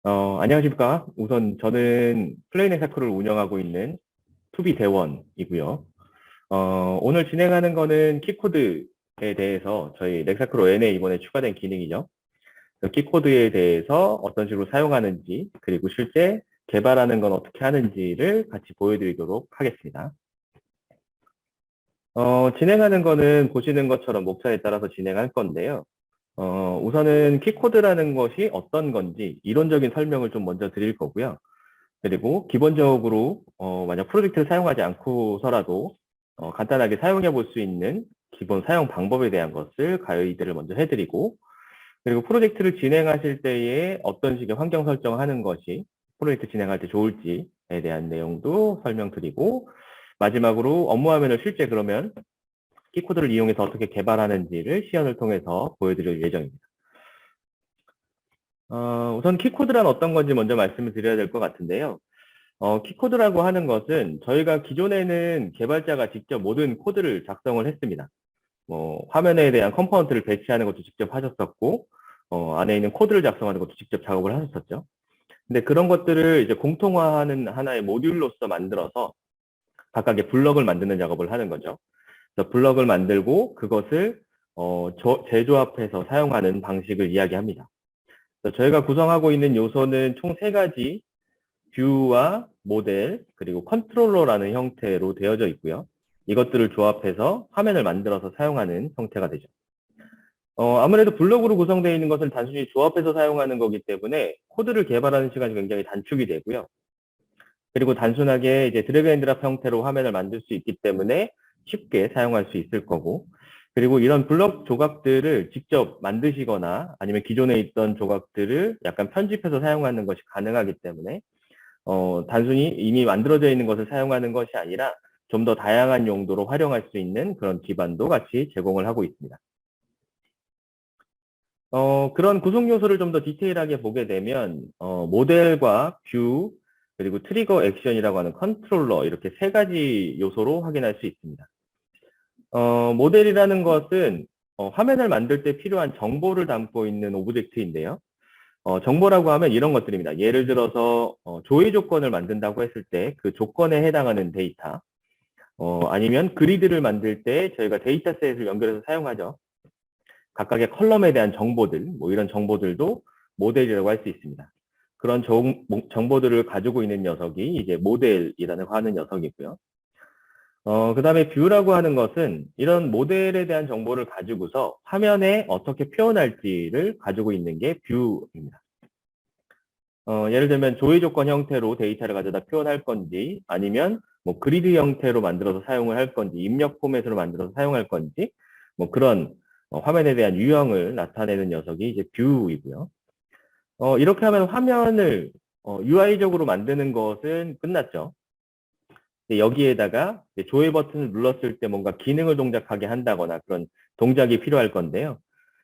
안녕하십니까. 우선 저는 플레인 엑사크를 운영하고 있는 투비 대원이고요. 오늘 진행하는 거는 키코드에 대해서 저희 렉사크로 N에 이번에 추가된 기능이죠. 키코드에 대해서 어떤 식으로 사용하는지, 그리고 실제 개발하는 건 어떻게 하는지를 같이 보여드리도록 하겠습니다. 진행하는 거는 보시는 것처럼 목차에 따라서 진행할 건데요. 우선은 키코드라는 것이 어떤 건지 이론적인 설명을 좀 먼저 드릴 거고요. 그리고 기본적으로 만약 프로젝트를 사용하지 않고서라도 간단하게 사용해 볼 수 있는 기본 사용 방법에 대한 것을 가이드를 먼저 해드리고, 그리고 프로젝트를 진행하실 때에 어떤 식의 환경 설정하는 것이 프로젝트 진행할 때 좋을지에 대한 내용도 설명드리고, 마지막으로 업무 화면을 실제 그러면 키코드를 이용해서 어떻게 개발하는지를 시연을 통해서 보여드릴 예정입니다. 우선 키코드란 어떤 건지 먼저 말씀을 드려야 될 것 같은데요. 키코드라고 하는 것은 저희가 기존에는 개발자가 직접 모든 코드를 작성을 했습니다. 화면에 대한 컴포넌트를 배치하는 것도 직접 하셨었고, 안에 있는 코드를 작성하는 것도 직접 작업을 하셨었죠. 근데 그런 것들을 이제 공통화하는 하나의 모듈로서 만들어서 각각의 블럭을 만드는 작업을 하는 거죠. 그래서 블럭을 만들고 그것을 재조합해서 사용하는 방식을 이야기합니다. 저희가 구성하고 있는 요소는 총 3가지 뷰와 모델, 그리고 컨트롤러라는 형태로 되어져 있고요. 이것들을 조합해서 화면을 만들어서 사용하는 형태가 되죠. 아무래도 블록으로 구성되어 있는 것을 단순히 조합해서 사용하는 거기 때문에 코드를 개발하는 시간이 굉장히 단축이 되고요. 그리고 단순하게 이제 드래그 앤 드랍 형태로 화면을 만들 수 있기 때문에 쉽게 사용할 수 있을 거고, 그리고 이런 블록 조각들을 직접 만드시거나 아니면 기존에 있던 조각들을 약간 편집해서 사용하는 것이 가능하기 때문에 단순히 이미 만들어져 있는 것을 사용하는 것이 아니라 좀 더 다양한 용도로 활용할 수 있는 그런 기반도 같이 제공을 하고 있습니다. 그런 구성 요소를 좀 더 디테일하게 보게 되면 모델과 뷰, 그리고 트리거 액션이라고 하는 컨트롤러, 이렇게 3가지 요소로 확인할 수 있습니다. 모델이라는 것은 화면을 만들 때 필요한 정보를 담고 있는 오브젝트인데요. 정보라고 하면 이런 것들입니다. 예를 들어서 조회 조건을 만든다고 했을 때 그 조건에 해당하는 데이터, 아니면 그리드를 만들 때 저희가 데이터셋을 연결해서 사용하죠. 각각의 컬럼에 대한 정보들, 이런 정보들도 모델이라고 할 수 있습니다. 그런 정보들을 가지고 있는 녀석이 이제 모델이라고 하는 녀석이고요. 그 다음에 뷰라고 하는 것은 이런 모델에 대한 정보를 가지고서 화면에 어떻게 표현할지를 가지고 있는 게 뷰입니다. 예를 들면 조회 조건 형태로 데이터를 가져다 표현할 건지, 아니면 그리드 형태로 만들어서 사용을 할 건지, 입력 포맷으로 만들어서 사용할 건지, 그런 화면에 대한 유형을 나타내는 녀석이 이제 뷰이고요. 이렇게 하면 화면을 UI적으로 만드는 것은 끝났죠. 여기에다가 조회 버튼을 눌렀을 때 뭔가 기능을 동작하게 한다거나 그런 동작이 필요할 건데요.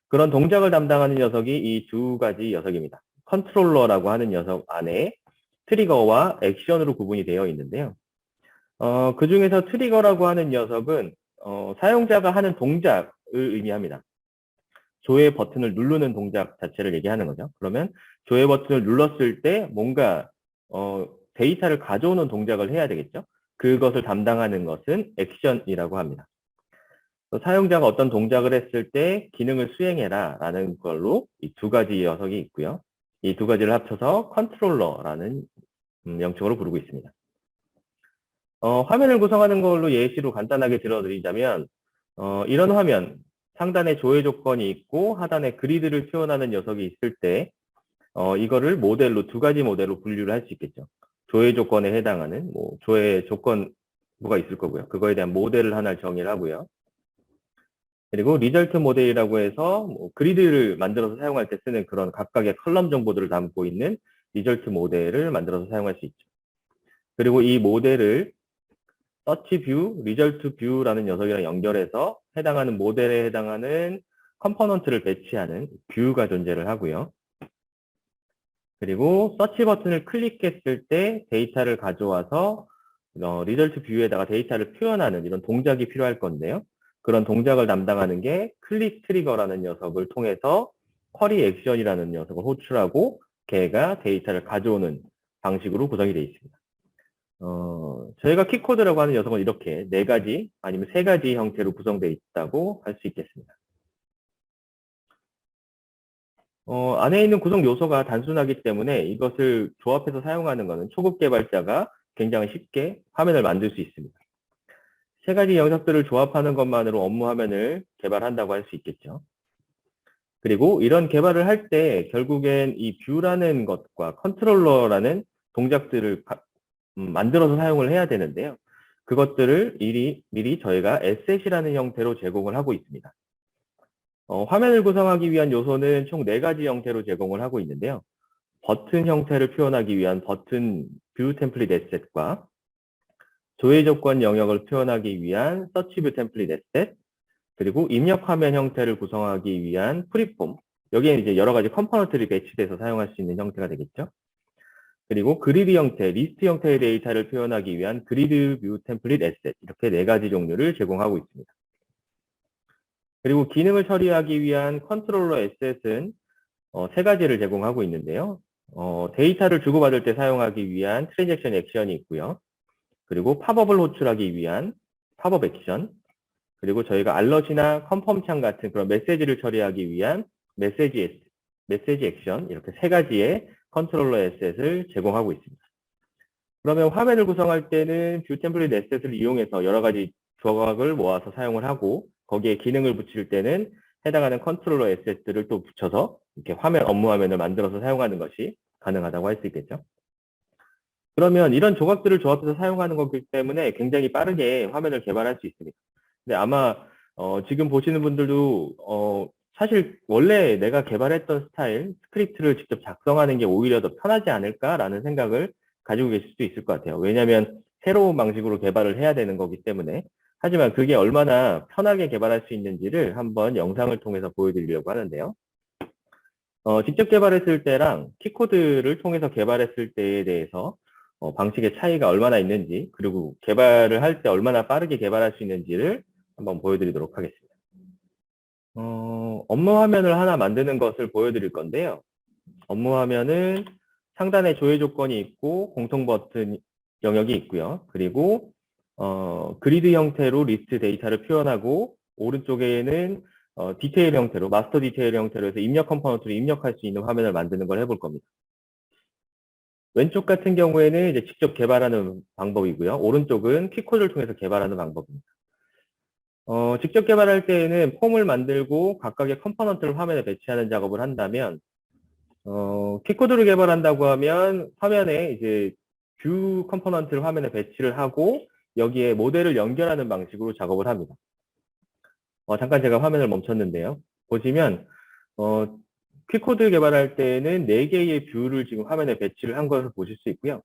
그런 동작을 담당하는 녀석이 이 2가지 녀석입니다. 컨트롤러라고 하는 녀석 안에 트리거와 액션으로 구분이 되어 있는데요. 그 중에서 트리거라고 하는 녀석은 사용자가 하는 동작을 의미합니다. 조회 버튼을 누르는 동작 자체를 얘기하는 거죠. 그러면 조회 버튼을 눌렀을 때 뭔가 데이터를 가져오는 동작을 해야 되겠죠. 그것을 담당하는 것은 액션이라고 합니다. 사용자가 어떤 동작을 했을 때 기능을 수행해라 라는 걸로 이 2가지 녀석이 있고요. 이 2가지를 합쳐서 컨트롤러라는 명칭으로 부르고 있습니다. 화면을 구성하는 걸로 예시로 간단하게 들어드리자면 이런 화면, 상단에 조회 조건이 있고 하단에 그리드를 표현하는 녀석이 있을 때 이거를 모델로 2가지 모델로 분류를 할 수 있겠죠. 조회 조건에 해당하는 조회 조건 뭐가 있을 거고요. 그거에 대한 모델을 하나 정의를 하고요. 그리고 리절트 모델이라고 해서 그리드를 만들어서 사용할 때 쓰는 그런 각각의 컬럼 정보들을 담고 있는 리절트 모델을 만들어서 사용할 수 있죠. 그리고 이 모델을 서치 뷰, 리절트 뷰라는 녀석이랑 연결해서 해당하는 모델에 해당하는 컴포넌트를 배치하는 뷰가 존재를 하고요. 그리고 서치 버튼을 클릭했을 때 데이터를 가져와서 리절트 뷰에다가 데이터를 표현하는 이런 동작이 필요할 건데요. 그런 동작을 담당하는 게 클릭 트리거라는 녀석을 통해서 쿼리 액션이라는 녀석을 호출하고 걔가 데이터를 가져오는 방식으로 구성이 되어 있습니다. 저희가 키코드라고 하는 녀석은 이렇게 4가지 아니면 3가지 형태로 구성되어 있다고 할 수 있겠습니다. 안에 있는 구성 요소가 단순하기 때문에 이것을 조합해서 사용하는 것은 초급 개발자가 굉장히 쉽게 화면을 만들 수 있습니다. 3가지 영역들을 조합하는 것만으로 업무 화면을 개발한다고 할 수 있겠죠. 그리고 이런 개발을 할 때 결국엔 이 뷰라는 것과 컨트롤러라는 동작들을 만들어서 사용을 해야 되는데요. 그것들을 미리 저희가 에셋이라는 형태로 제공을 하고 있습니다. 화면을 구성하기 위한 요소는 총 4가지 형태로 제공을 하고 있는데요. 버튼 형태를 표현하기 위한 버튼 뷰 템플릿 에셋과 조회 조건 영역을 표현하기 위한 서치 뷰 템플릿 에셋, 그리고 입력 화면 형태를 구성하기 위한 프리폼, 여기에 이제 여러 가지 컴포넌트들이 배치돼서 사용할 수 있는 형태가 되겠죠. 그리고 그리드 형태, 리스트 형태의 데이터를 표현하기 위한 그리드 뷰 템플릿 에셋, 이렇게 4가지 종류를 제공하고 있습니다. 그리고 기능을 처리하기 위한 컨트롤러 에셋은 3가지를 제공하고 있는데요. 데이터를 주고받을 때 사용하기 위한 트랜잭션 액션이 있고요. 그리고 팝업을 호출하기 위한 팝업 액션, 그리고 저희가 알럿이나 컨펌 창 같은 그런 메시지를 처리하기 위한 메시지 액션, 이렇게 3가지의 컨트롤러 에셋을 제공하고 있습니다. 그러면 화면을 구성할 때는 뷰 템플릿 에셋을 이용해서 여러 가지 조각을 모아서 사용을 하고, 거기에 기능을 붙일 때는 해당하는 컨트롤러 에셋들을 또 붙여서 이렇게 업무 화면을 만들어서 사용하는 것이 가능하다고 할 수 있겠죠. 그러면 이런 조각들을 조합해서 사용하는 거기 때문에 굉장히 빠르게 화면을 개발할 수 있습니다. 근데 아마 지금 보시는 분들도 사실 원래 내가 개발했던 스타일, 스크립트를 직접 작성하는 게 오히려 더 편하지 않을까라는 생각을 가지고 계실 수도 있을 것 같아요. 왜냐하면 새로운 방식으로 개발을 해야 되는 거기 때문에. 하지만 그게 얼마나 편하게 개발할 수 있는지를 한번 영상을 통해서 보여드리려고 하는데요. 직접 개발했을 때랑 키코드를 통해서 개발했을 때에 대해서 방식의 차이가 얼마나 있는지, 그리고 개발을 할 때 얼마나 빠르게 개발할 수 있는지를 한번 보여드리도록 하겠습니다. 업무 화면을 하나 만드는 것을 보여드릴 건데요. 업무 화면은 상단에 조회 조건이 있고 공통 버튼 영역이 있고요. 그리고 그리드 형태로 리스트 데이터를 표현하고, 오른쪽에는 디테일 형태로, 마스터 디테일 형태로 해서 입력 컴포넌트를 입력할 수 있는 화면을 만드는 걸 해볼 겁니다. 왼쪽 같은 경우에는 이제 직접 개발하는 방법이고요. 오른쪽은 키코드를 통해서 개발하는 방법입니다. 직접 개발할 때에는 폼을 만들고 각각의 컴포넌트를 화면에 배치하는 작업을 한다면, 키코드를 개발한다고 하면 화면에 이제 뷰 컴포넌트를 화면에 배치를 하고 여기에 모델을 연결하는 방식으로 작업을 합니다. 잠깐 제가 화면을 멈췄는데요. 보시면 퀵코드 개발할 때는 4개의 뷰를 지금 화면에 배치를 한 것을 보실 수 있고요.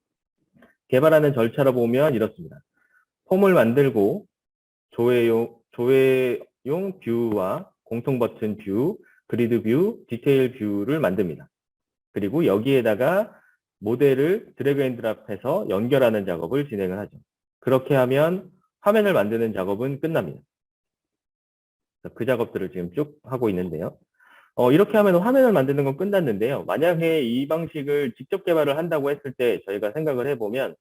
개발하는 절차로 보면 이렇습니다. 폼을 만들고 조회용 뷰와 공통 버튼 뷰, 그리드 뷰, 디테일 뷰를 만듭니다. 그리고 여기에다가 모델을 드래그 앤 드랍해서 연결하는 작업을 진행을 하죠. 그렇게 하면 화면을 만드는 작업은 끝납니다. 그 작업들을 지금 쭉 하고 있는데요. 이렇게 하면 화면을 만드는 건 끝났는데요. 만약에 이 방식을 직접 개발을 한다고 했을 때 저희가 생각을 해보면,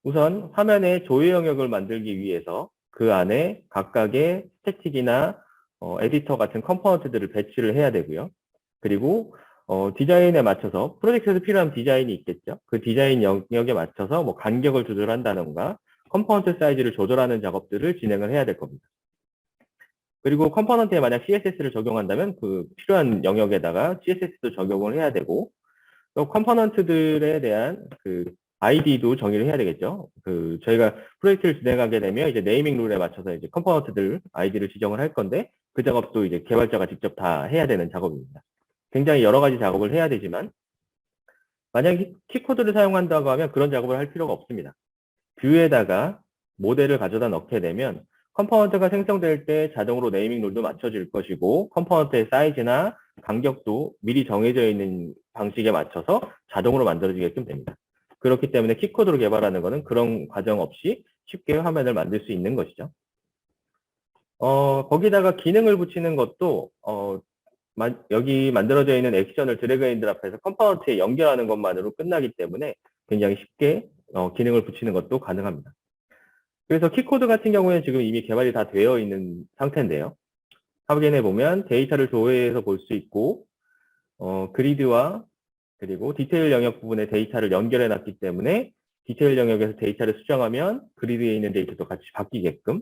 우선 화면에 조회 영역을 만들기 위해서 그 안에 각각의 스태틱이나 에디터 같은 컴포넌트들을 배치를 해야 되고요. 그리고 디자인에 맞춰서 프로젝트에서 필요한 디자인이 있겠죠. 그 디자인 영역에 맞춰서 뭐 간격을 조절한다던가 컴포넌트 사이즈를 조절하는 작업들을 진행을 해야 될 겁니다. 그리고 컴포넌트에 만약 CSS를 적용한다면 그 필요한 영역에다가 CSS도 적용을 해야 되고, 또 컴포넌트들에 대한 그 ID도 정의를 해야 되겠죠. 저희가 프로젝트를 진행하게 되면 이제 네이밍 룰에 맞춰서 이제 컴포넌트들 ID를 지정을 할 건데, 그 작업도 이제 개발자가 직접 다 해야 되는 작업입니다. 굉장히 여러 가지 작업을 해야 되지만, 만약에 키코드를 사용한다고 하면 그런 작업을 할 필요가 없습니다. 뷰에다가 모델을 가져다 넣게 되면 컴포넌트가 생성될 때 자동으로 네이밍 룰도 맞춰질 것이고, 컴포넌트의 사이즈나 간격도 미리 정해져 있는 방식에 맞춰서 자동으로 만들어지게끔 됩니다. 그렇기 때문에 키코드로 개발하는 것은 그런 과정 없이 쉽게 화면을 만들 수 있는 것이죠. 거기다가 기능을 붙이는 것도 여기 만들어져 있는 액션을 드래그 앤 드랍해서 컴포넌트에 연결하는 것만으로 끝나기 때문에 굉장히 쉽게 기능을 붙이는 것도 가능합니다. 그래서 키코드 같은 경우에는 지금 이미 개발이 다 되어 있는 상태인데요. 확인해 보면 데이터를 조회해서 볼 수 있고 그리드와 그리고 디테일 영역 부분에 데이터를 연결해 놨기 때문에 디테일 영역에서 데이터를 수정하면 그리드에 있는 데이터도 같이 바뀌게끔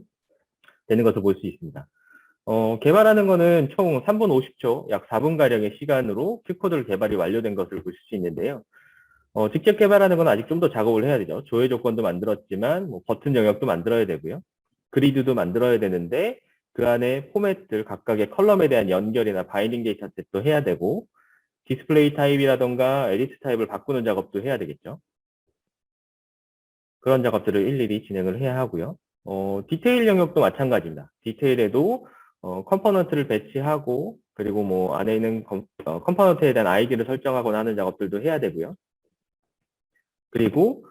되는 것을 볼 수 있습니다. 개발하는 거는 총 3분 50초, 약 4분가량의 시간으로 큐코드를 개발이 완료된 것을 보실 수 있는데요. 직접 개발하는 건 아직 좀 더 작업을 해야 되죠. 조회 조건도 만들었지만, 뭐 버튼 영역도 만들어야 되고요. 그리드도 만들어야 되는데, 그 안에 포맷들, 각각의 컬럼에 대한 연결이나 바인딩 데이터 셋도 해야 되고, 디스플레이 타입이라던가 에디트 타입을 바꾸는 작업도 해야 되겠죠. 그런 작업들을 일일이 진행을 해야 하고요. 디테일 영역도 마찬가지입니다. 디테일에도 컴포넌트를 배치하고 그리고 뭐 안에 있는 컴포넌트에 대한 아이디를 설정하거나 하는 작업들도 해야 되고요. 그리고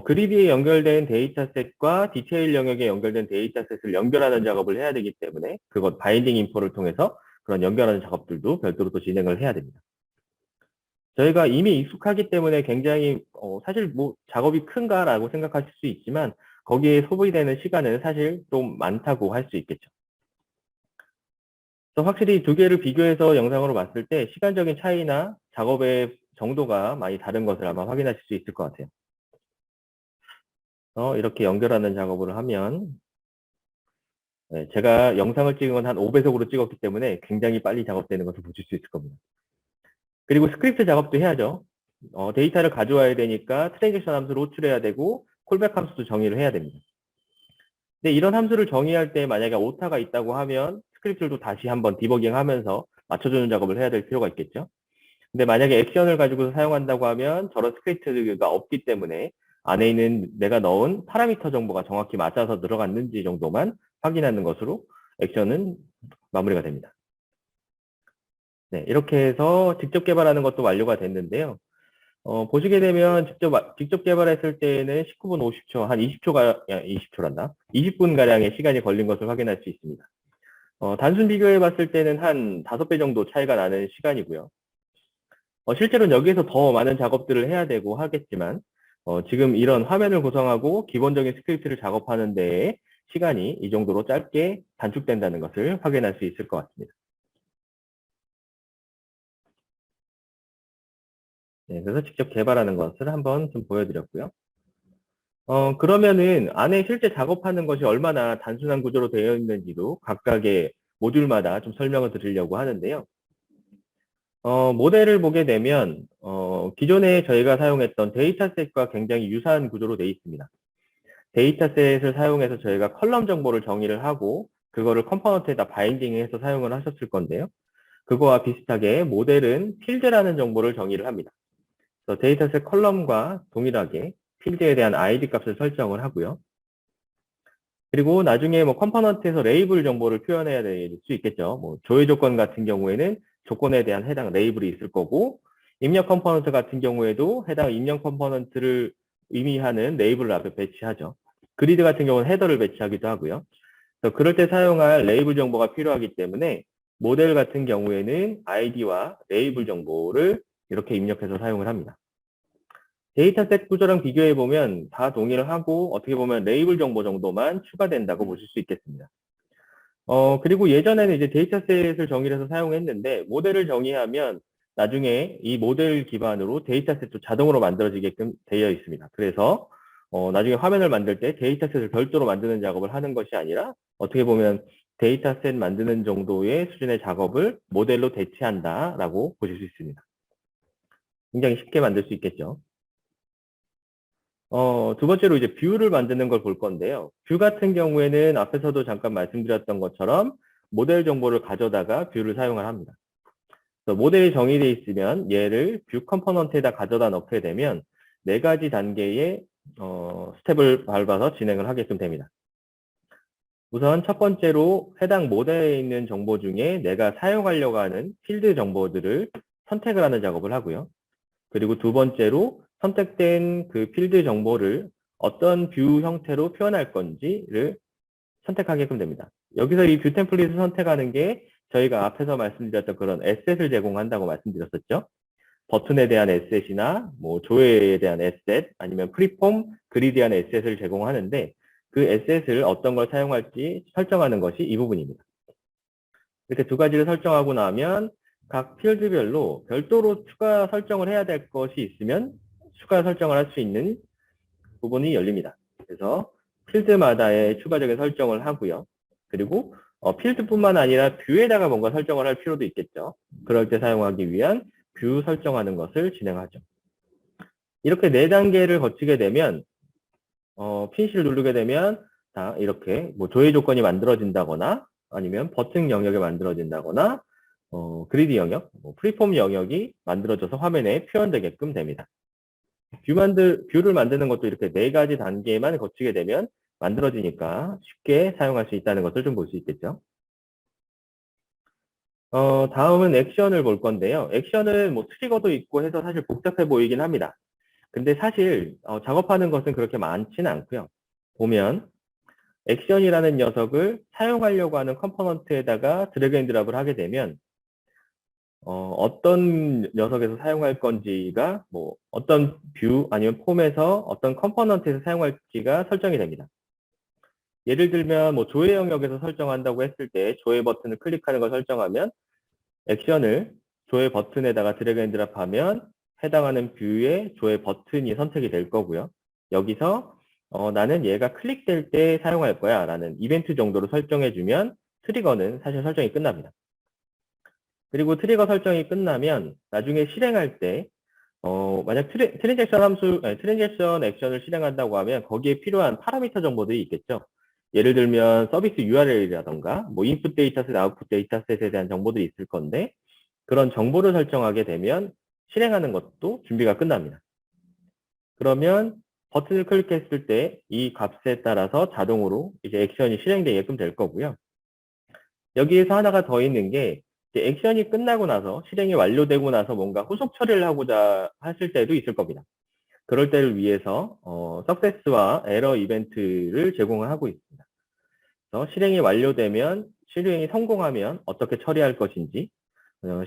그리드에 연결된 데이터셋과 디테일 영역에 연결된 데이터셋을 연결하는 작업을 해야 되기 때문에 그것 바인딩 인포를 통해서 그런 연결하는 작업들도 별도로 또 진행을 해야 됩니다. 저희가 이미 익숙하기 때문에 굉장히 사실 뭐 작업이 큰가라고 생각하실 수 있지만 거기에 소비되는 시간은 사실 좀 많다고 할 수 있겠죠. 그래서 확실히 두 개를 비교해서 영상으로 봤을 때 시간적인 차이나 작업의 정도가 많이 다른 것을 아마 확인하실 수 있을 것 같아요. 이렇게 연결하는 작업을 하면 제가 영상을 찍은 건 한 5배속으로 찍었기 때문에 굉장히 빨리 작업되는 것을 보실 수 있을 겁니다. 그리고 스크립트 작업도 해야죠. 데이터를 가져와야 되니까 트랜지션 함수를 호출해야 되고 콜백 함수도 정의를 해야 됩니다. 근데 이런 함수를 정의할 때 만약에 오타가 있다고 하면 스크립트도 다시 한번 디버깅하면서 맞춰주는 작업을 해야 될 필요가 있겠죠. 근데 만약에 액션을 가지고 사용한다고 하면 저런 스크립트가 없기 때문에 안에 있는 내가 넣은 파라미터 정보가 정확히 맞아서 들어갔는지 정도만 확인하는 것으로 액션은 마무리가 됩니다. 네, 이렇게 해서 직접 개발하는 것도 완료가 됐는데요. 보시게 되면 직접 개발했을 때는 19분 50초, 한 20초란다. 20분가량의 시간이 걸린 것을 확인할 수 있습니다. 단순 비교해 봤을 때는 한 5배 정도 차이가 나는 시간이고요. 실제로는 여기에서 더 많은 작업들을 해야 되고 하겠지만, 지금 이런 화면을 구성하고 기본적인 스크립트를 작업하는 데에 시간이 이 정도로 짧게 단축된다는 것을 확인할 수 있을 것 같습니다. 네, 그래서 직접 개발하는 것을 한번 좀 보여드렸고요. 그러면은 안에 실제 작업하는 것이 얼마나 단순한 구조로 되어 있는지도 각각의 모듈마다 좀 설명을 드리려고 하는데요. 모델을 보게 되면 기존에 저희가 사용했던 데이터셋과 굉장히 유사한 구조로 되어 있습니다. 데이터셋을 사용해서 저희가 컬럼 정보를 정의를 하고 그거를 컴포넌트에다 바인딩해서 사용을 하셨을 건데요. 그거와 비슷하게 모델은 필드라는 정보를 정의를 합니다. 그래서 데이터셋 컬럼과 동일하게 필드에 대한 ID 값을 설정을 하고요. 그리고 나중에 뭐 컴포넌트에서 레이블 정보를 표현해야 될 수 있겠죠. 뭐 조회 조건 같은 경우에는 조건에 대한 해당 레이블이 있을 거고, 입력 컴포넌트 같은 경우에도 해당 입력 컴포넌트를 의미하는 레이블을 앞에 배치하죠. 그리드 같은 경우는 헤더를 배치하기도 하고요. 그래서 그럴 때 사용할 레이블 정보가 필요하기 때문에 모델 같은 경우에는 ID와 레이블 정보를 이렇게 입력해서 사용을 합니다. 데이터셋 구조랑 비교해보면 다 동일하고 어떻게 보면 레이블 정보 정도만 추가된다고 보실 수 있겠습니다. 그리고 예전에는 이제 데이터셋을 정의해서 사용했는데 모델을 정의하면 나중에 이 모델 기반으로 데이터셋도 자동으로 만들어지게끔 되어 있습니다. 그래서 나중에 화면을 만들 때 데이터셋을 별도로 만드는 작업을 하는 것이 아니라 어떻게 보면 데이터셋 만드는 정도의 수준의 작업을 모델로 대체한다라고 보실 수 있습니다. 굉장히 쉽게 만들 수 있겠죠. 두 번째로 이제 뷰를 만드는 걸 볼 건데요. 뷰 같은 경우에는 앞에서도 잠깐 말씀드렸던 것처럼 모델 정보를 가져다가 뷰를 사용을 합니다. 그래서 모델이 정의되어 있으면 얘를 뷰 컴포넌트에다 가져다 넣게 되면 4가지 단계의 스텝을 밟아서 진행을 하게끔 됩니다. 우선 첫 번째로 해당 모델에 있는 정보 중에 내가 사용하려고 하는 필드 정보들을 선택을 하는 작업을 하고요. 그리고 두 번째로 선택된 그 필드 정보를 어떤 뷰 형태로 표현할 건지를 선택하게끔 됩니다. 여기서 이 뷰 템플릿을 선택하는 게 저희가 앞에서 말씀드렸던 그런 에셋을 제공한다고 말씀드렸었죠. 버튼에 대한 에셋이나 뭐 조회에 대한 에셋, 아니면 프리폼, 글에 대한 에셋을 제공하는데 그 에셋을 어떤 걸 사용할지 설정하는 것이 이 부분입니다. 이렇게 두 가지를 설정하고 나면 각 필드별로 별도로 추가 설정을 해야 될 것이 있으면 추가 설정을 할 수 있는 부분이 열립니다. 그래서 필드마다의 추가적인 설정을 하고요. 그리고 필드뿐만 아니라 뷰에다가 뭔가 설정을 할 필요도 있겠죠. 그럴 때 사용하기 위한 뷰 설정하는 것을 진행하죠. 이렇게 4단계를 거치게 되면 피니시를 누르게 되면 이렇게 뭐 조회 조건이 만들어진다거나 아니면 버튼 영역이 만들어진다거나 그리드 영역, 프리폼 영역이 만들어져서 화면에 표현되게끔 됩니다. 뷰를 만드는 것도 이렇게 4가지 단계만 거치게 되면 만들어지니까 쉽게 사용할 수 있다는 것을 좀 볼 수 있겠죠. 다음은 액션을 볼 건데요. 액션은 뭐 트리거도 있고 해서 사실 복잡해 보이긴 합니다. 근데 사실 작업하는 것은 그렇게 많지는 않고요. 보면 액션이라는 녀석을 사용하려고 하는 컴포넌트에다가 드래그 앤 드랍을 하게 되면 어떤 녀석에서 사용할 건지가 뭐 어떤 뷰 아니면 폼에서 어떤 컴포넌트에서 사용할지가 설정이 됩니다. 예를 들면 뭐 조회 영역에서 설정한다고 했을 때 조회 버튼을 클릭하는 걸 설정하면 액션을 조회 버튼에다가 드래그 앤 드랍하면 해당하는 뷰의 조회 버튼이 선택이 될 거고요. 여기서 나는 얘가 클릭될 때 사용할 거야 라는 이벤트 정도로 설정해주면 트리거는 사실 설정이 끝납니다. 그리고 트리거 설정이 끝나면 나중에 실행할 때 만약 트랜잭션 액션을 실행한다고 하면 거기에 필요한 파라미터 정보들이 있겠죠. 예를 들면 서비스 URL이라던가 뭐 인풋 데이터셋, 아웃풋 데이터셋에 대한 정보들이 있을 건데 그런 정보를 설정하게 되면 실행하는 것도 준비가 끝납니다. 그러면 버튼을 클릭했을 때 이 값에 따라서 자동으로 이제 액션이 실행되게끔 될 거고요. 여기에서 하나가 더 있는 게 액션이 끝나고 나서 실행이 완료되고 나서 뭔가 후속 처리를 하고자 하실 때도 있을 겁니다. 그럴 때를 위해서 석세스와 에러 이벤트를 제공을 하고 있습니다. 그래서 실행이 완료되면 실행이 성공하면 어떻게 처리할 것인지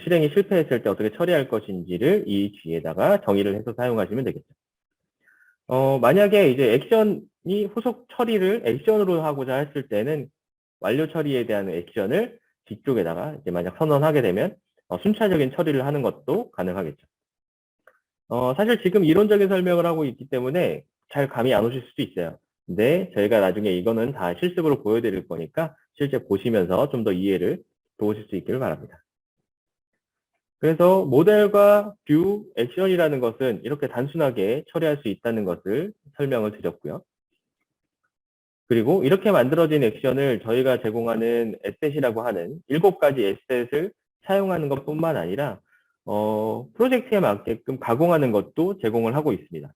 실행이 실패했을 때 어떻게 처리할 것인지를 이 뒤에다가 정의를 해서 사용하시면 되겠죠. 만약에 이제 액션이 후속 처리를 액션으로 하고자 했을 때는 완료 처리에 대한 액션을 뒤쪽에다가 이제 만약 선언하게 되면 순차적인 처리를 하는 것도 가능하겠죠. 사실 지금 이론적인 설명을 하고 있기 때문에 잘 감이 안 오실 수도 있어요. 근데 저희가 나중에 이거는 다 실습으로 보여드릴 거니까 실제 보시면서 좀 더 이해를 도우실 수 있기를 바랍니다. 그래서 모델과 뷰, 액션이라는 것은 이렇게 단순하게 처리할 수 있다는 것을 설명을 드렸고요. 그리고 이렇게 만들어진 액션을 저희가 제공하는 에셋이라고 하는 7가지 에셋을 사용하는 것뿐만 아니라 프로젝트에 맞게끔 가공하는 것도 제공을 하고 있습니다.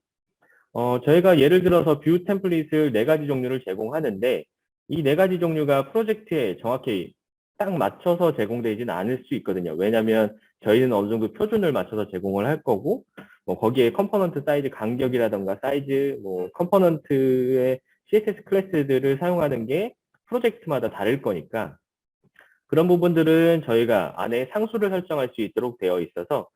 저희가 예를 들어서 뷰 템플릿을 4가지 종류를 제공하는데 이 4가지 종류가 프로젝트에 정확히 딱 맞춰서 제공되지는 않을 수 있거든요. 왜냐하면 저희는 어느 정도 표준을 맞춰서 제공을 할 거고 뭐 거기에 컴포넌트 사이즈 간격이라던가 사이즈, 뭐 컴포넌트의 CSS 클래스들을 사용하는 게 프로젝트마다 다를 거니까 그런 부분들은 저희가 안에 상수를 설정할 수 있도록 되어 있어서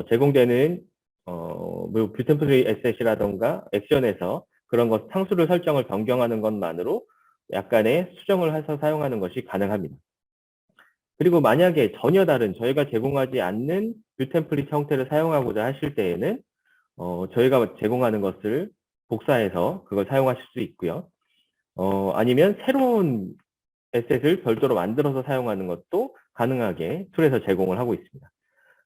제공되는 뷰 템플릿 에셋이라던가 액션에서 그런 것 상수를 설정을 변경하는 것만으로 약간의 수정을 해서 사용하는 것이 가능합니다. 그리고 만약에 전혀 다른 저희가 제공하지 않는 뷰 템플릿 형태를 사용하고자 하실 때에는 저희가 제공하는 것을 복사해서 그걸 사용하실 수 있고요. 아니면 새로운 에셋을 별도로 만들어서 사용하는 것도 가능하게 툴에서 제공을 하고 있습니다.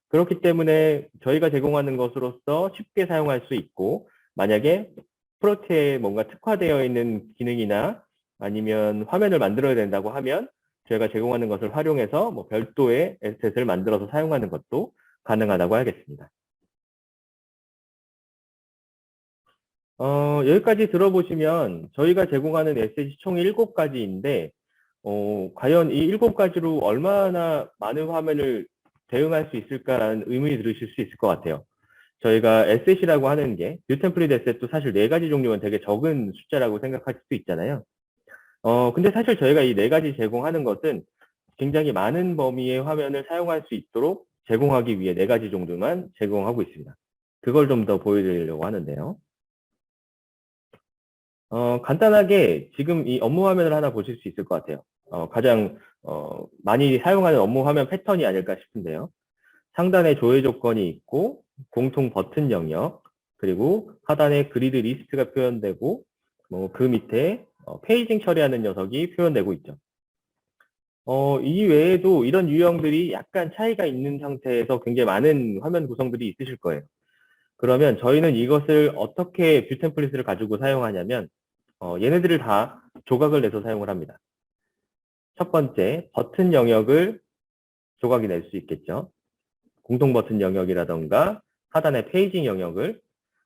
그렇기 때문에 저희가 제공하는 것으로서 쉽게 사용할 수 있고 만약에 프로젝트에 뭔가 특화되어 있는 기능이나 아니면 화면을 만들어야 된다고 하면 저희가 제공하는 것을 활용해서 뭐 별도의 에셋을 만들어서 사용하는 것도 가능하다고 하겠습니다. 여기까지 들어보시면 저희가 제공하는 에셋이 총 7가지인데 과연 이 7가지로 얼마나 많은 화면을 대응할 수 있을까라는 의문이 들으실 수 있을 것 같아요. 저희가 에셋이라고 하는 게 뷰 템플릿 에셋도 사실 4가지 종류면 되게 적은 숫자라고 생각할 수도 있잖아요. 근데 사실 저희가 이 4가지 제공하는 것은 굉장히 많은 범위의 화면을 사용할 수 있도록 제공하기 위해 4가지 정도만 제공하고 있습니다. 그걸 좀 더 보여드리려고 하는데요. 간단하게 지금 이 업무 화면을 하나 보실 수 있을 것 같아요. 가장 많이 사용하는 업무 화면 패턴이 아닐까 싶은데요. 상단에 조회 조건이 있고 공통 버튼 영역, 그리고 하단에 그리드 리스트가 표현되고 그 밑에 페이징 처리하는 녀석이 표현되고 있죠. 이 외에도 이런 유형들이 약간 차이가 있는 상태에서 굉장히 많은 화면 구성들이 있으실 거예요. 그러면 저희는 이것을 어떻게 뷰 템플릿을 가지고 사용하냐면 얘네들을 다 조각을 내서 사용을 합니다. 첫 번째, 버튼 영역을 조각이 낼 수 있겠죠. 공통 버튼 영역이라던가 하단의 페이징 영역을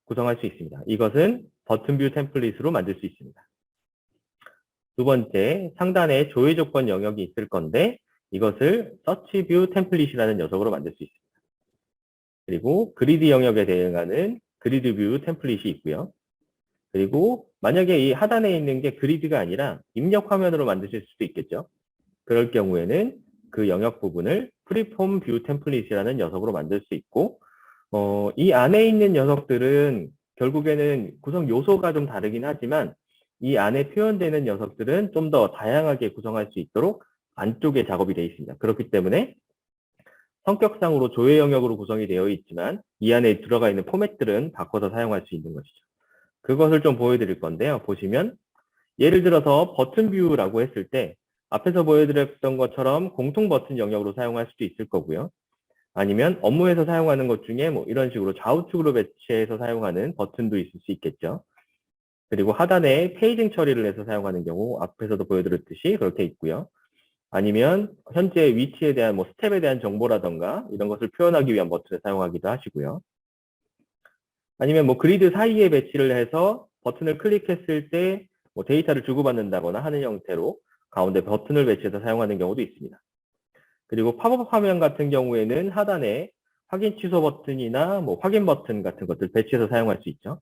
구성할 수 있습니다. 이것은 버튼 뷰 템플릿으로 만들 수 있습니다. 두 번째, 상단에 조회 조건 영역이 있을 건데 이것을 서치 뷰 템플릿이라는 녀석으로 만들 수 있습니다. 그리고 그리드 영역에 대응하는 그리드 뷰 템플릿이 있고요. 그리고 만약에 이 하단에 있는 게 그리드가 아니라 입력 화면으로 만드실 수도 있겠죠. 그럴 경우에는 그 영역 부분을 프리폼 뷰 템플릿이라는 녀석으로 만들 수 있고, 이 안에 있는 녀석들은 결국에는 구성 요소가 좀 다르긴 하지만 이 안에 표현되는 녀석들은 좀 더 다양하게 구성할 수 있도록 안쪽에 작업이 되어 있습니다. 그렇기 때문에 성격상으로 조회 영역으로 구성이 되어 있지만 이 안에 들어가 있는 포맷들은 바꿔서 사용할 수 있는 것이죠. 그것을 좀 보여드릴 건데요. 보시면 예를 들어서 버튼 뷰라고 했을 때 앞에서 보여드렸던 것처럼 공통 버튼 영역으로 사용할 수도 있을 거고요. 아니면 업무에서 사용하는 것 중에 뭐 이런 식으로 좌우측으로 배치해서 사용하는 버튼도 있을 수 있겠죠. 그리고 하단에 페이징 처리를 해서 사용하는 경우 앞에서도 보여드렸듯이 그렇게 있고요. 아니면 현재 위치에 대한 뭐 스텝에 대한 정보라던가 이런 것을 표현하기 위한 버튼을 사용하기도 하시고요. 아니면 뭐 그리드 사이에 배치를 해서 버튼을 클릭했을 때 뭐 데이터를 주고받는다거나 하는 형태로 가운데 버튼을 배치해서 사용하는 경우도 있습니다. 그리고 팝업 화면 같은 경우에는 하단에 확인 취소 버튼이나 뭐 확인 버튼 같은 것들 배치해서 사용할 수 있죠.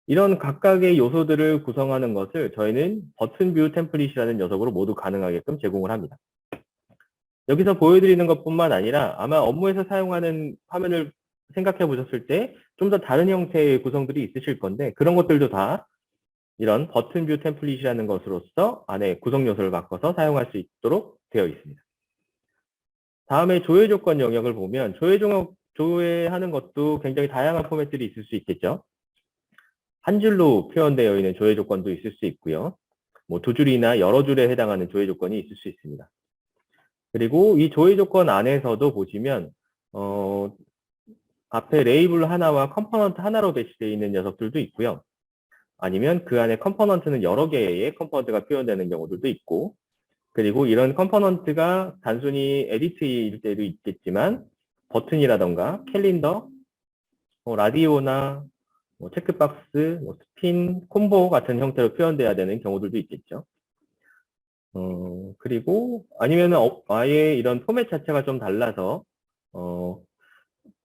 이런 각각의 요소들을 구성하는 것을 저희는 버튼 뷰 템플릿이라는 녀석으로 모두 가능하게끔 제공을 합니다. 여기서 보여드리는 것뿐만 아니라 아마 업무에서 사용하는 화면을 생각해 보셨을 때 좀 더 다른 형태의 구성들이 있으실 건데 그런 것들도 다 이런 버튼 뷰 템플릿이라는 것으로서 안에 구성 요소를 바꿔서 사용할 수 있도록 되어 있습니다. 다음에 조회 조건 영역을 보면 조회하는 것도 굉장히 다양한 포맷들이 있을 수 있겠죠. 한 줄로 표현되어 있는 조회 조건도 있을 수 있고요. 뭐 두 줄이나 여러 줄에 해당하는 조회 조건이 있을 수 있습니다. 그리고 이 조회 조건 안에서도 보시면 앞에 레이블 하나와 컴포넌트 하나로 배치되어 있는 녀석들도 있고요. 아니면 그 안에 컴포넌트는 여러 개의 컴포넌트가 표현되는 경우들도 있고, 그리고 이런 컴포넌트가 단순히 에디트일 때도 있겠지만 버튼이라던가 캘린더, 라디오나 체크박스, 스핀, 콤보 같은 형태로 표현돼야 되는 경우들도 있겠죠. 그리고 아니면 아예 이런 포맷 자체가 좀 달라서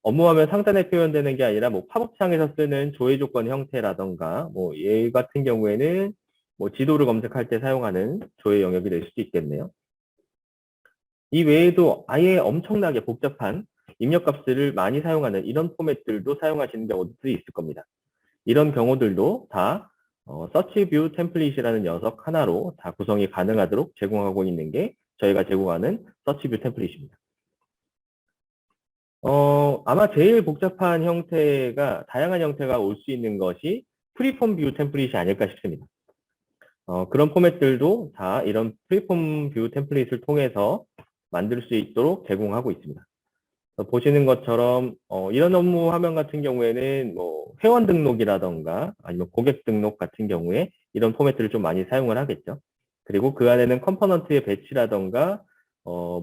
업무화면 상단에 표현되는 게 아니라 뭐 팝업창에서 쓰는 조회 조건 형태라던가 뭐 얘 같은 경우에는 뭐 지도를 검색할 때 사용하는 조회 영역이 될 수도 있겠네요. 이 외에도 아예 엄청나게 복잡한 입력값을 많이 사용하는 이런 포맷들도 사용하시는 경우도 있을 겁니다. 이런 경우들도 다 서치 뷰 템플릿이라는 녀석 하나로 다 구성이 가능하도록 제공하고 있는 게 저희가 제공하는 서치 뷰 템플릿입니다. 아마 제일 복잡한 형태가, 다양한 형태가 올 수 있는 것이 프리폼 뷰 템플릿이 아닐까 싶습니다. 그런 포맷들도 다 이런 프리폼 뷰 템플릿을 통해서 만들 수 있도록 제공하고 있습니다. 보시는 것처럼 이런 업무 화면 같은 경우에는 뭐 회원 등록이라던가 아니면 고객 등록 같은 경우에 이런 포맷들을 좀 많이 사용을 하겠죠. 그리고 그 안에는 컴포넌트의 배치라던가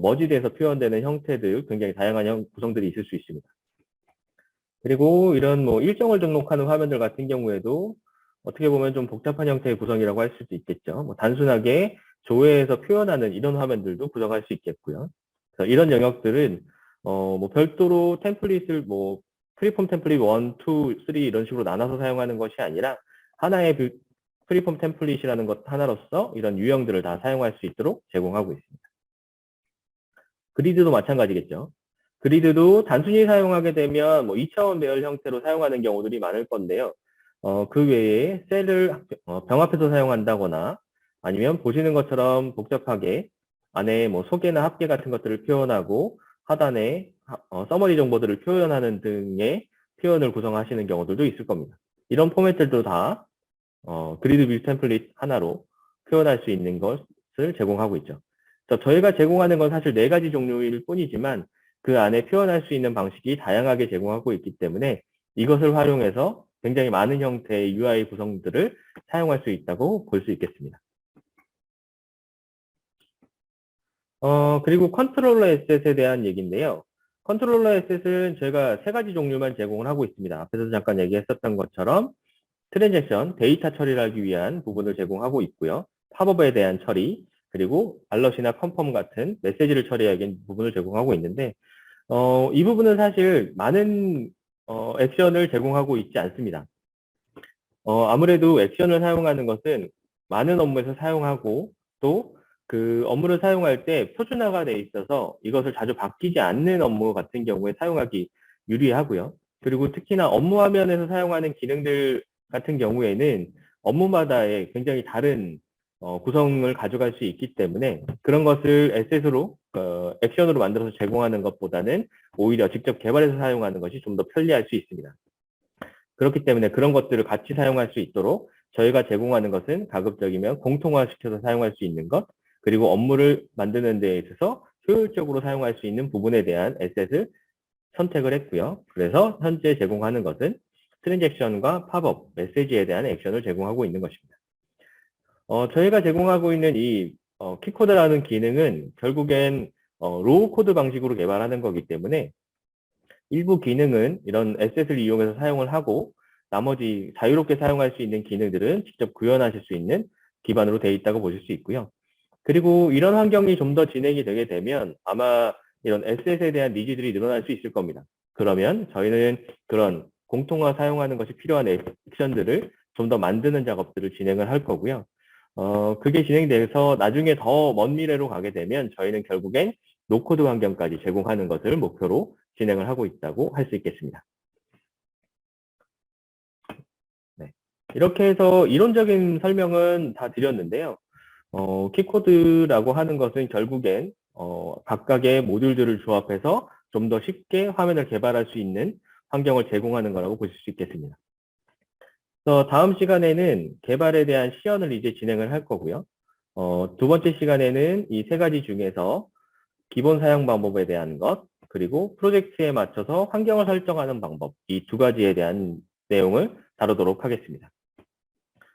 머지돼서 표현되는 형태들 굉장히 다양한 구성들이 있을 수 있습니다. 그리고 이런 뭐 일정을 등록하는 화면들 같은 경우에도 어떻게 보면 좀 복잡한 형태의 구성이라고 할 수도 있겠죠. 뭐 단순하게 조회해서 표현하는 이런 화면들도 구성할 수 있겠고요. 그래서 이런 영역들은 뭐 별도로 템플릿을 뭐 프리폼 템플릿 1, 2, 3 이런 식으로 나눠서 사용하는 것이 아니라 하나의 프리폼 템플릿이라는 것 하나로서 이런 유형들을 다 사용할 수 있도록 제공하고 있습니다. 그리드도 마찬가지겠죠. 그리드도 단순히 사용하게 되면 뭐 2차원 배열 형태로 사용하는 경우들이 많을 건데요. 그 외에 셀을 병합해서 사용한다거나 아니면 보시는 것처럼 복잡하게 안에 뭐 소개나 합계 같은 것들을 표현하고 하단에 서머리 정보들을 표현하는 등의 표현을 구성하시는 경우들도 있을 겁니다. 이런 포맷들도 다 그리드 뷰 템플릿 하나로 표현할 수 있는 것을 제공하고 있죠. 저희가 제공하는 건 사실 4가지 종류일 뿐이지만 그 안에 표현할 수 있는 방식이 다양하게 제공하고 있기 때문에 이것을 활용해서 굉장히 많은 형태의 UI 구성들을 사용할 수 있다고 볼 수 있겠습니다. 그리고 컨트롤러 에셋에 대한 얘기인데요. 컨트롤러 에셋은 저희가 3가지 종류만 제공을 하고 있습니다. 앞에서 잠깐 얘기했었던 것처럼 트랜잭션, 데이터 처리를 하기 위한 부분을 제공하고 있고요. 팝업에 대한 처리, 그리고 알럿이나 컨펌 같은 메시지를 처리하기 위한 부분을 제공하고 있는데 이 부분은 사실 많은 액션을 제공하고 있지 않습니다. 아무래도 액션을 사용하는 것은 많은 업무에서 사용하고 또 그 업무를 사용할 때 표준화가 돼 있어서 이것을 자주 바뀌지 않는 업무 같은 경우에 사용하기 유리하고요. 그리고 특히나 업무 화면에서 사용하는 기능들 같은 경우에는 업무마다의 굉장히 다른 구성을 가져갈 수 있기 때문에 그런 것을 에셋으로 액션으로 만들어서 제공하는 것보다는 오히려 직접 개발해서 사용하는 것이 좀 더 편리할 수 있습니다. 그렇기 때문에 그런 것들을 같이 사용할 수 있도록 저희가 제공하는 것은 가급적이면 공통화시켜서 사용할 수 있는 것, 그리고 업무를 만드는 데 있어서 효율적으로 사용할 수 있는 부분에 대한 에셋을 선택을 했고요. 그래서 현재 제공하는 것은 트랜잭션과 팝업, 메시지에 대한 액션을 제공하고 있는 것입니다. 저희가 제공하고 있는 이 키코드라는 기능은 결국엔 로우 코드 방식으로 개발하는 거기 때문에 일부 기능은 이런 에셋을 이용해서 사용을 하고 나머지 자유롭게 사용할 수 있는 기능들은 직접 구현하실 수 있는 기반으로 되어 있다고 보실 수 있고요. 그리고 이런 환경이 좀 더 진행이 되게 되면 아마 이런 에셋에 대한 니즈들이 늘어날 수 있을 겁니다. 그러면 저희는 그런 공통화 사용하는 것이 필요한 액션들을 좀 더 만드는 작업들을 진행을 할 거고요. 그게 진행돼서 나중에 더 먼 미래로 가게 되면 저희는 결국엔 노코드 환경까지 제공하는 것을 목표로 진행을 하고 있다고 할 수 있겠습니다. 네. 이렇게 해서 이론적인 설명은 다 드렸는데요. 키코드라고 하는 것은 결국엔 각각의 모듈들을 조합해서 좀 더 쉽게 화면을 개발할 수 있는 환경을 제공하는 거라고 보실 수 있겠습니다. 다음 시간에는 개발에 대한 시연을 이제 진행을 할 거고요. 2번째 시간에는 이 3가지 중에서 기본 사용 방법에 대한 것, 그리고 프로젝트에 맞춰서 환경을 설정하는 방법, 이 2가지에 대한 내용을 다루도록 하겠습니다.